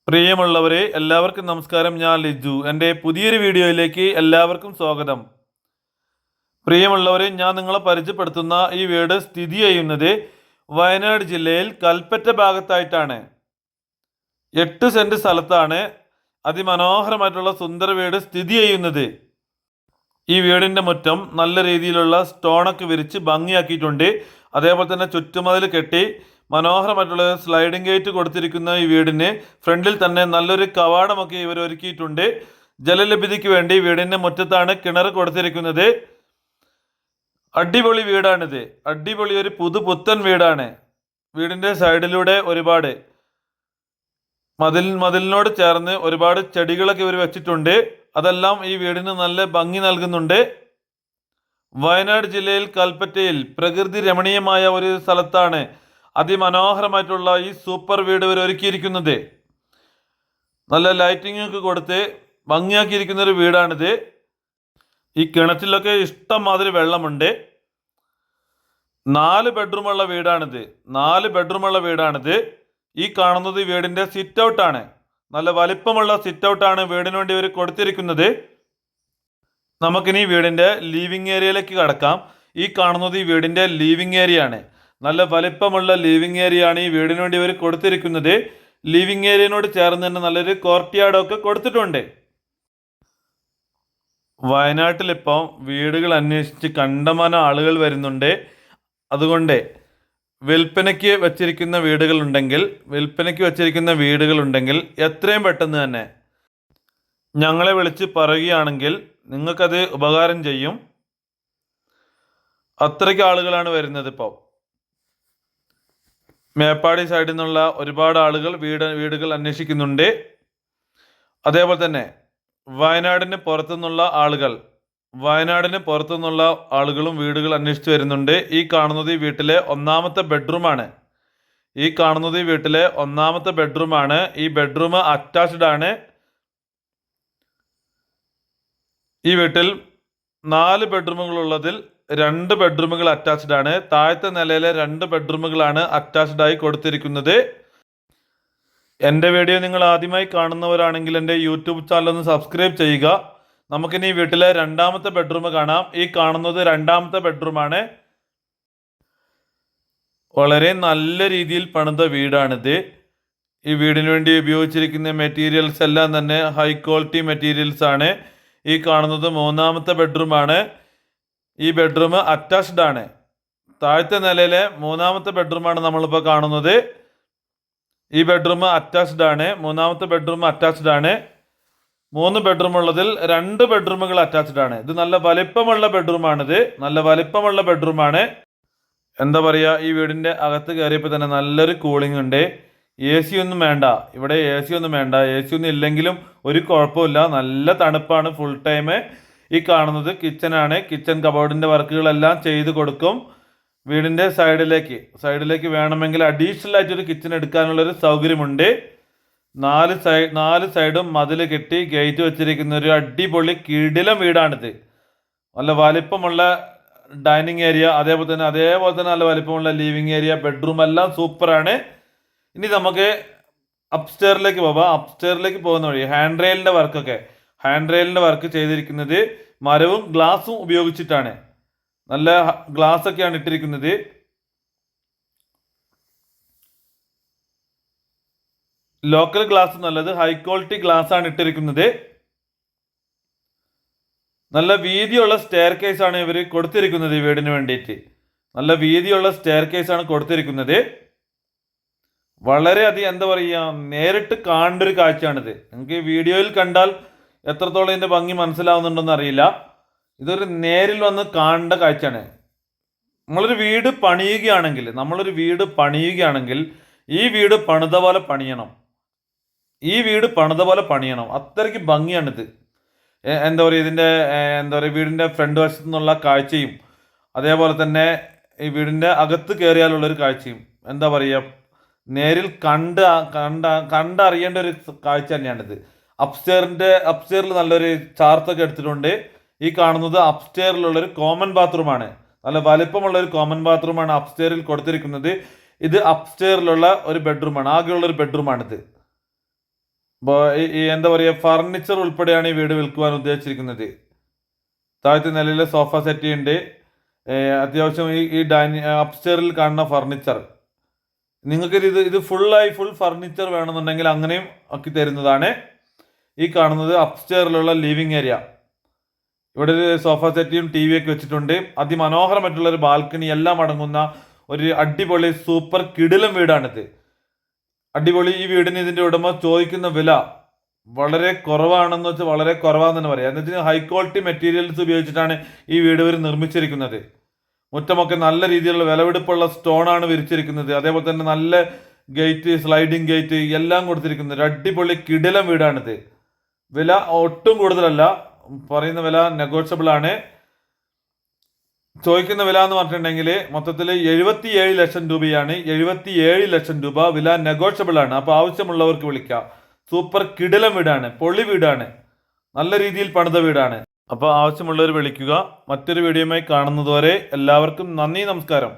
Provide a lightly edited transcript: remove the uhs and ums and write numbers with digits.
പ്രിയമുള്ളവരെ എല്ലാവർക്കും നമസ്കാരം. ഞാൻ ലിജു. എൻ്റെ പുതിയൊരു വീഡിയോയിലേക്ക് എല്ലാവർക്കും സ്വാഗതം. പ്രിയമുള്ളവരെ, ഞാൻ നിങ്ങളെ പരിചയപ്പെടുത്തുന്ന ഈ വീട് സ്ഥിതി ചെയ്യുന്നത് വയനാട് ജില്ലയിൽ കൽപ്പറ്റ ഭാഗത്തായിട്ടാണ്. 8 സെൻറ്റ് സ്ഥലത്താണ് അതിമനോഹരമായിട്ടുള്ള സുന്ദര വീട് സ്ഥിതി ചെയ്യുന്നത്. ഈ വീടിൻ്റെ മുറ്റം നല്ല രീതിയിലുള്ള സ്റ്റോണൊക്കെ വിരിച്ച് ഭംഗിയാക്കിയിട്ടുണ്ട്. അതേപോലെ തന്നെ ചുറ്റുമതിൽ കെട്ടി മനോഹരമായിട്ടുള്ള സ്ലൈഡിംഗ് ഗേറ്റ് കൊടുത്തിരിക്കുന്ന ഈ വീടിന് ഫ്രണ്ടിൽ തന്നെ നല്ലൊരു കവാടമൊക്കെ ഇവർ ഒരുക്കിയിട്ടുണ്ട്. ജലലഭ്യതയ്ക്ക് വേണ്ടി വീടിൻ്റെ മുറ്റത്താണ് കിണർ കൊടുത്തിരിക്കുന്നത്. അടിപൊളി വീടാണിത്. അടിപൊളി ഒരു പുതുപുത്തൻ വീടാണ്. വീടിൻ്റെ സൈഡിലൂടെ ഒരുപാട് മതിലിനോട് ചേർന്ന് ഒരുപാട് ചെടികളൊക്കെ ഇവർ വെച്ചിട്ടുണ്ട്. അതെല്ലാം ഈ വീടിന് നല്ല ഭംഗി നൽകുന്നുണ്ട്. വയനാട് ജില്ലയിൽ കൽപ്പറ്റയിൽ പ്രകൃതി രമണീയമായ ഒരു സ്ഥലത്താണ് അതിമനോഹരമായിട്ടുള്ള ഈ സൂപ്പർ വീട് ഇവർ ഒരുക്കിയിരിക്കുന്നത്. നല്ല ലൈറ്റിംഗ് ഒക്കെ കൊടുത്ത് ഭംഗിയാക്കിയിരിക്കുന്ന ഒരു വീടാണിത്. ഈ കിണറ്റിലൊക്കെ ഇഷ്ടം മാതിരി വെള്ളമുണ്ട്. 4 ബെഡ്റൂമുള്ള വീടാണിത്. 4 ബെഡ്റൂമുള്ള വീടാണിത്. ഈ കാണുന്നത് വീടിൻ്റെ സിറ്റ് ഔട്ടാണ്. നല്ല വലിപ്പമുള്ള സിറ്റ് ഔട്ടാണ് വീടിന് വേണ്ടി ഇവർ കൊടുത്തിരിക്കുന്നത്. നമുക്കിനി വീടിൻ്റെ ലിവിങ് ഏരിയയിലേക്ക് കടക്കാം. ഈ കാണുന്നത് ഈ വീടിൻ്റെ ലിവിങ് ഏരിയ ആണ്. നല്ല വലിപ്പമുള്ള ലിവിങ് ഏരിയ ആണ് ഈ വീടിന് വേണ്ടി ഇവർ കൊടുത്തിരിക്കുന്നത്. ലിവിങ് ഏരിയനോട് ചേർന്ന് തന്നെ നല്ലൊരു കോർട്ട്യാർഡൊക്കെ കൊടുത്തിട്ടുണ്ട്. വയനാട്ടിലിപ്പോൾ വീടുകൾ അന്വേഷിച്ച് കണ്ടമാനം ആളുകൾ വരുന്നുണ്ട്. അതുകൊണ്ട് വിൽപ്പനയ്ക്ക് വെച്ചിരിക്കുന്ന വീടുകളുണ്ടെങ്കിൽ എത്രയും പെട്ടെന്ന് തന്നെ ഞങ്ങളെ വിളിച്ച് പറയുകയാണെങ്കിൽ നിങ്ങൾക്കത് ഉപകാരം ചെയ്യും. അത്രയ്ക്ക് ആളുകളാണ് വരുന്നത്. ഇപ്പോൾ മേപ്പാടി സൈഡിൽ നിന്നുള്ള ഒരുപാട് ആളുകൾ വീടുകൾ അന്വേഷിക്കുന്നുണ്ട്. അതേപോലെ തന്നെ വയനാടിന് പുറത്തുനിന്നുള്ള ആളുകളും വീടുകൾ അന്വേഷിച്ച് വരുന്നുണ്ട്. ഈ കാണുന്നത് ഈ വീട്ടിലെ ഒന്നാമത്തെ ബെഡ്റൂമാണ്. ഈ ബെഡ്റൂം അറ്റാച്ച്ഡ് ആണ്. ഈ വീട്ടിൽ 4 ബെഡ്റൂമുകളുള്ളതിൽ 2 ബെഡ്റൂമുകൾ അറ്റാച്ച്ഡ് ആണ്. താഴത്തെ നിലയിലെ 2 ബെഡ്റൂമുകളാണ് അറ്റാച്ച്ഡ് ആയി കൊടുത്തിരിക്കുന്നത്. എൻ്റെ വീഡിയോ നിങ്ങൾ ആദ്യമായി കാണുന്നവരാണെങ്കിൽ എൻ്റെ യൂട്യൂബ് ചാനൽ ഒന്ന് സബ്സ്ക്രൈബ് ചെയ്യുക. നമുക്കിനി ഈ വീട്ടിലെ 2ാമത്തെ ബെഡ്റൂം കാണാം. ഈ കാണുന്നത് 2ാമത്തെ ബെഡ്റൂമാണ്. വളരെ നല്ല രീതിയിൽ പണിത വീടാണിത്. ഈ വീടിന് വേണ്ടി ഉപയോഗിച്ചിരിക്കുന്ന മെറ്റീരിയൽസ് എല്ലാം തന്നെ ഹൈ ക്വാളിറ്റി മെറ്റീരിയൽസ് ആണ്. ഈ കാണുന്നത് 3ാമത്തെ ബെഡ്റൂമാണ്. ഈ ബെഡ്റൂം അറ്റാച്ച്ഡ് ആണ്. താഴത്തെ നിലയിലെ 3ാമത്തെ ബെഡ്റൂമാണ് നമ്മളിപ്പോൾ കാണുന്നത്. ഈ ബെഡ്റൂം അറ്റാച്ച്ഡ് ആണ്. 3ാമത്തെ ബെഡ്റൂം അറ്റാച്ച്ഡ് ആണ്. 3 ബെഡ്റൂം ഉള്ളതിൽ 2 ബെഡ്റൂമുകൾ അറ്റാച്ച്ഡ് ആണ്. ഇത് നല്ല വലിപ്പമുള്ള ബെഡ്റൂമാണ്. എന്താ പറയുക, ഈ വീടിൻ്റെ അകത്ത് കയറിയപ്പോൾ തന്നെ നല്ലൊരു കൂളിംഗ് ഉണ്ട്. എ സി ഒന്നും വേണ്ട. എ സി ഒന്നും ഇല്ലെങ്കിലും ഒരു കുഴപ്പമില്ല. നല്ല തണുപ്പാണ് ഫുൾ ടൈം. ഈ കാണുന്നത് കിച്ചനാണ്. കിച്ചൺ കബോർഡിൻ്റെ വർക്കുകളെല്ലാം ചെയ്ത് കൊടുക്കും. വീടിൻ്റെ സൈഡിലേക്ക് വേണമെങ്കിൽ അഡീഷണൽ ആയിട്ടൊരു കിച്ചൺ എടുക്കാനുള്ളൊരു സൗകര്യമുണ്ട്. 4 സൈഡും മതിൽ കെട്ടി ഗേറ്റ് വെച്ചിരിക്കുന്ന ഒരു അടിപൊളി കിടിലം വീടാണിത്. നല്ല വലിപ്പമുള്ള ഡൈനിങ് ഏരിയ, അതേപോലെ തന്നെ നല്ല വലിപ്പമുള്ള ലിവിങ് ഏരിയ, ബെഡ്റൂം എല്ലാം സൂപ്പറാണ്. ഇനി നമുക്ക് അപ്സ്റ്റെയറിലേക്ക് പോവാം. അപ്സ്റ്റെയറിലേക്ക് പോകുന്ന വഴി ഹാൻഡ് റെയിലിൻ്റെ വർക്ക് ചെയ്തിരിക്കുന്നത് മരവും ഗ്ലാസും ഉപയോഗിച്ചിട്ടാണ്. നല്ല ഗ്ലാസ് ഒക്കെയാണ് ഇട്ടിരിക്കുന്നത്. ലോക്കൽ ഗ്ലാസ് നല്ലത് ഹൈ ക്വാളിറ്റി ഗ്ലാസ് ആണ് ഇട്ടിരിക്കുന്നത്. നല്ല വീതിയുള്ള സ്റ്റെയർ കേസ് ആണ് ഇവർ കൊടുത്തിരിക്കുന്നത്. ഈ വീടിന് വേണ്ടിയിട്ട് നല്ല വീതിയുള്ള സ്റ്റെയർ കേസ് ആണ് കൊടുത്തിരിക്കുന്നത്. വളരെയധികം എന്താ പറയുക, നേരിട്ട് കാണേണ്ട ഒരു കാഴ്ചയാണിത്. നിങ്ങൾക്ക് ഈ വീഡിയോയിൽ കണ്ടാൽ എത്രത്തോളം ഇതിൻ്റെ ഭംഗി മനസ്സിലാവുന്നുണ്ടെന്ന് അറിയില്ല. ഇതൊരു നേരിൽ വന്ന് കാണേണ്ട കാഴ്ചയാണ്. നമ്മളൊരു വീട് പണിയുകയാണെങ്കിൽ ഈ വീട് പണിത പോലെ പണിയണം. അത്രയ്ക്ക് ഭംഗിയാണിത്. എന്താ പറയുക, വീടിൻ്റെ ഫ്രണ്ട് വശത്തു നിന്നുള്ള കാഴ്ചയും അതേപോലെ തന്നെ ഈ വീടിൻ്റെ അകത്ത് കയറിയാലുള്ളൊരു കാഴ്ചയും എന്താ പറയുക, നേരിൽ കണ്ടറിയേണ്ട ഒരു കാഴ്ച തന്നെയാണിത്. അപ്സ്റ്റെയറിൽ നല്ലൊരു ചാർത്തൊക്കെ എടുത്തിട്ടുണ്ട്. ഈ കാണുന്നത് അപ്സ്റ്റെയറിലുള്ളൊരു കോമൺ ബാത്റൂമാണ്. നല്ല വലിപ്പമുള്ളൊരു കോമൺ ബാത്റൂമാണ് അപ്സ്റ്റെയറിൽ കൊടുത്തിരിക്കുന്നത്. ഇത് അപ്സ്റ്റെയറിലുള്ള ഒരു ബെഡ്റൂമാണ്. ആകെയുള്ളൊരു ബെഡ്റൂമാണിത്. അപ്പോൾ ഈ എന്താ പറയുക, ഫർണിച്ചർ ഉൾപ്പെടെയാണ് ഈ വീട് വിൽക്കുവാൻ ഉദ്ദേശിച്ചിരിക്കുന്നത്. താഴത്തെ നിലയിലെ സോഫ സെറ്റ് ഉണ്ട്. അത്യാവശ്യം ഈ ഡൈനിങ് അപ്സ്റ്റെയറിൽ കാണുന്ന ഫർണിച്ചർ നിങ്ങൾക്ക് ഇത് ഫുൾ ഫർണിച്ചർ വേണമെന്നുണ്ടെങ്കിൽ അങ്ങനെയും ആക്കി തരുന്നതാണ്. ഈ കാണുന്നത് അപ്സ്റ്റെയറിലുള്ള ലിവിങ് ഏരിയ. ഇവിടെ ഒരു സോഫ സെറ്റിയും ടി വി ഒക്കെ വെച്ചിട്ടുണ്ട്. അതിമനോഹരമായിട്ടുള്ള ഒരു ബാൽക്കണി എല്ലാം അടങ്ങുന്ന ഒരു അടിപൊളി സൂപ്പർ കിടിലം വീടാണിത്. അടിപൊളി. ഈ വീടിന് ഇതിന്റെ ഉടമ ചോദിക്കുന്ന വില വളരെ കുറവാണെന്ന് വെച്ചാൽ വളരെ കുറവാന്ന് തന്നെ പറയാം. എന്ന് വെച്ചാൽ ഹൈ ക്വാളിറ്റി മെറ്റീരിയൽസ് ഉപയോഗിച്ചിട്ടാണ് ഈ വീട് ഇവർ നിർമ്മിച്ചിരിക്കുന്നത്. മുറ്റമൊക്കെ നല്ല രീതിയിലുള്ള വിലപിടിപ്പുള്ള സ്റ്റോണാണ് വിരിച്ചിരിക്കുന്നത്. അതേപോലെ തന്നെ നല്ല ഗേറ്റ്, സ്ലൈഡിങ് ഗേറ്റ് എല്ലാം കൊടുത്തിരിക്കുന്നത്. ഒരു അടിപൊളി കിടിലം വീടാണിത്. വില ഒട്ടും കൂടുതലല്ല, പറയുന്ന വില നെഗോഷ്യബിൾ ആണ്. ചോദിക്കുന്ന വില എന്ന് പറഞ്ഞിട്ടുണ്ടെങ്കിൽ മൊത്തത്തിൽ 77 ലക്ഷം രൂപയാണ്. 77 ലക്ഷം രൂപ വില നെഗോഷ്യബിൾ ആണ്. അപ്പോൾ ആവശ്യമുള്ളവർക്ക് വിളിക്കാം. സൂപ്പർ കിടിലം വീടാണ്, പൊളി വീടാണ്, നല്ല രീതിയിൽ പണിത വീടാണ്. അപ്പോൾ ആവശ്യമുള്ളവർ വിളിക്കുക. മറ്റൊരു വീഡിയോയുമായി കാണുന്നതുവരെ എല്ലാവർക്കും നന്ദി, നമസ്കാരം.